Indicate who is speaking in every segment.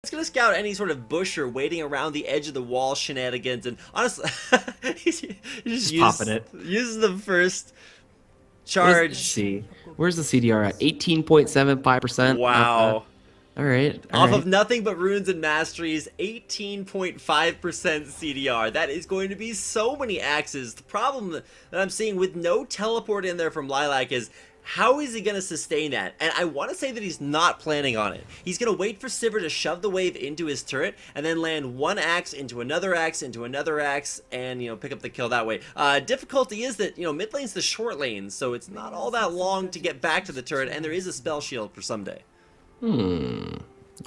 Speaker 1: It's gonna scout any sort of bush or waiting around the edge of the wall shenanigans, and honestly, he just
Speaker 2: popping it.
Speaker 1: uses the first charge.
Speaker 2: Let's see. Where's the CDR at? 18.75%.
Speaker 1: Wow.
Speaker 2: All right.
Speaker 1: Off of nothing but runes and masteries, 18.5% CDR. That is going to be so many axes. The problem that I'm seeing with no teleport in there from Lilac is, how is he going to sustain that? And I want to say that he's not planning on it. He's going to wait for Sivir to shove the wave into his turret and then land one axe into another axe into another axe and, pick up the kill that way. Difficulty is that, mid lane's the short lane, so it's not all that long to get back to the turret, and there is a spell shield for Ssumday.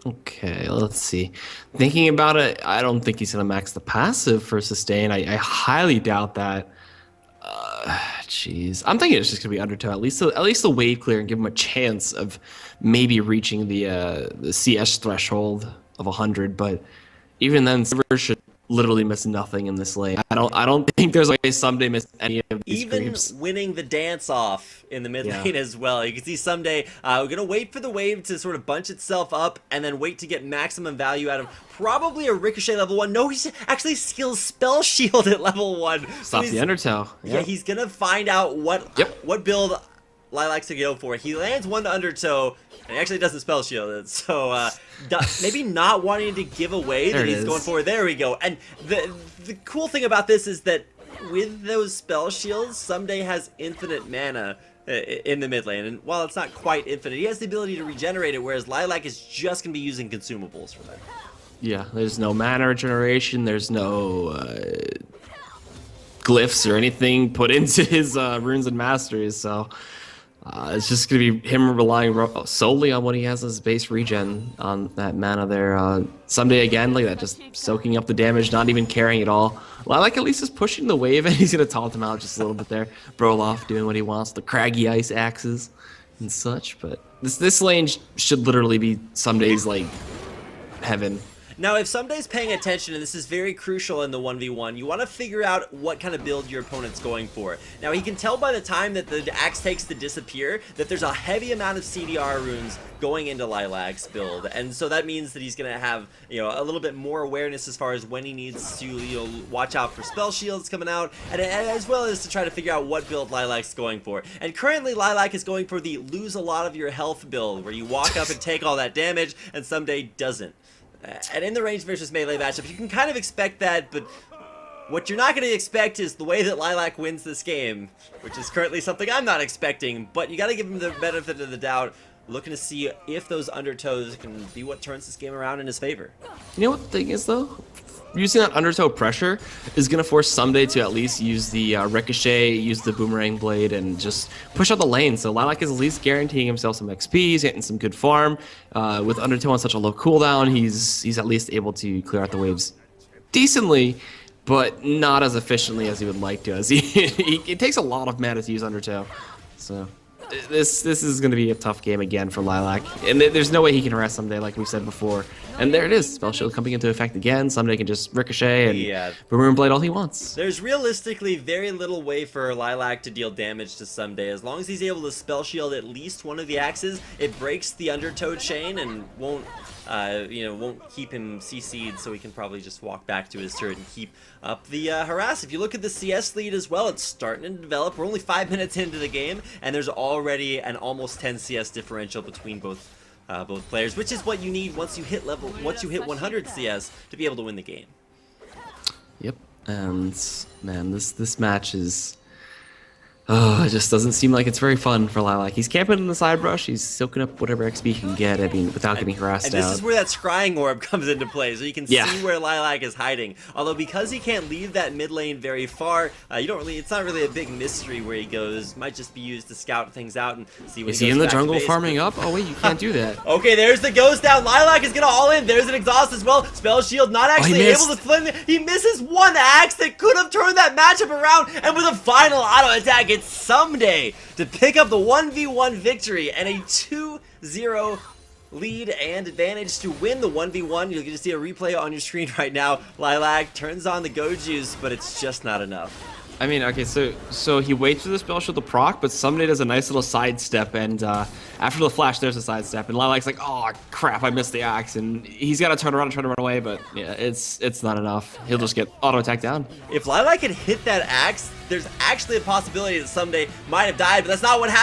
Speaker 2: Okay, let's see. Thinking about it, I don't think he's going to max the passive for sustain. I highly doubt that. Jeez, I'm thinking it's just gonna be Undertow. At least the wave clear and give him a chance of maybe reaching the CS threshold of 100. But even then, Sivir should literally miss nothing in this lane. I don't think there's a way Ssumday miss any of these
Speaker 1: even
Speaker 2: creeps.
Speaker 1: Winning the dance off in the mid lane as well. You can see Ssumday we're gonna wait for the wave to sort of bunch itself up and then wait to get maximum value out of probably a ricochet level 1. No, he's actually skills spell shield at level 1.
Speaker 2: Stop the Undertow.
Speaker 1: Yeah, he's gonna find out what build Lilac's to go for. He lands one Undertow and he actually doesn't spell shield it. So maybe not wanting to give away that he's going for. There we go. And the cool thing about this is that with those spell shields, Ssumday has infinite mana in the mid lane, and while it's not quite infinite, he has the ability to regenerate it, whereas Lilac is just gonna be using consumables for that.
Speaker 2: Yeah, there's no mana regeneration, there's no glyphs or anything put into his runes and masteries, so it's just going to be him relying solely on what he has as base regen on that mana there. Ssumday again, like that, just soaking up the damage, not even caring at all. Lilac at least is pushing the wave, and he's going to taunt him out just a little bit there. Broloff doing what he wants, the craggy ice axes and such, but this lane should literally be Ssumday's, like, heaven.
Speaker 1: Now, if Ssumday's paying attention, and this is very crucial in the 1v1, you want to figure out what kind of build your opponent's going for. Now, he can tell by the time that the axe takes to disappear that there's a heavy amount of CDR runes going into Lilac's build, and so that means that he's going to have, a little bit more awareness as far as when he needs to, watch out for spell shields coming out, and as well as to try to figure out what build Lilac's going for. And currently, Lilac is going for the lose a lot of your health build, where you walk up and take all that damage, and Ssumday doesn't. And in the range versus melee matchup, you can kind of expect that, but what you're not going to expect is the way that Lilac wins this game, which is currently something I'm not expecting, but you got to give him the benefit of the doubt, looking to see if those Undertows can be what turns this game around in his favor.
Speaker 2: You know what the thing is, though? Using that Undertow pressure is going to force Ssumday to at least use the Ricochet, use the Boomerang Blade, and just push out the lane. So Lilac is at least guaranteeing himself some XP, he's getting some good farm. With Undertow on such a low cooldown, he's at least able to clear out the waves decently, but not as efficiently as he would like to. As it takes a lot of mana to use Undertow. So this is going to be a tough game again for Lilac, and there's no way he can rest Ssumday, like we said before. And there it is, spell shield coming into effect again. Ssumday can just ricochet and Boomerang Blade all he wants.
Speaker 1: There's realistically very little way for Lilac to deal damage to Ssumday. As long as he's able to spell shield at least one of the axes, it breaks the Undertow chain and won't keep him CC'd, so he can probably just walk back to his turret and keep up the harass. If you look at the CS lead as well, it's starting to develop. We're only 5 minutes into the game, and there's already an almost 10 CS differential between both players, which is what you need once you hit 100 CS to be able to win the game.
Speaker 2: Yep, and man, this match is. Oh, it just doesn't seem like it's very fun for Lilac. He's camping in the side brush. He's soaking up whatever XP he can get. I mean, without getting harassed out.
Speaker 1: And this is where that scrying orb comes into play, so you can see where Lilac is hiding. Although because he can't leave that mid lane very far, it's not really a big mystery where he goes. Might just be used to scout things out and see what
Speaker 2: is he in the jungle farming up? Oh wait, you can't do that.
Speaker 1: Okay, there's the ghost down. Lilac is gonna all in. There's an exhaust as well. Spell shield not actually able to flip. He misses one axe that could have turned that matchup around, and with a final auto attack, it's Ssumday to pick up the 1v1 victory and a 2-0 lead and advantage to win the 1v1. You'll get to see a replay on your screen right now. Lilac turns on the go juice, but it's just not enough.
Speaker 2: I mean, okay, so he waits for the spell shield to proc, but Ssumday does a nice little sidestep, and after the flash, there's a sidestep, and Lilac's like, oh crap, I missed the axe, and he's got to turn around and try to run away, but yeah, it's not enough. He'll just get auto attack down.
Speaker 1: If Lilac had hit that axe, there's actually a possibility that Ssumday might have died, but that's not what happened.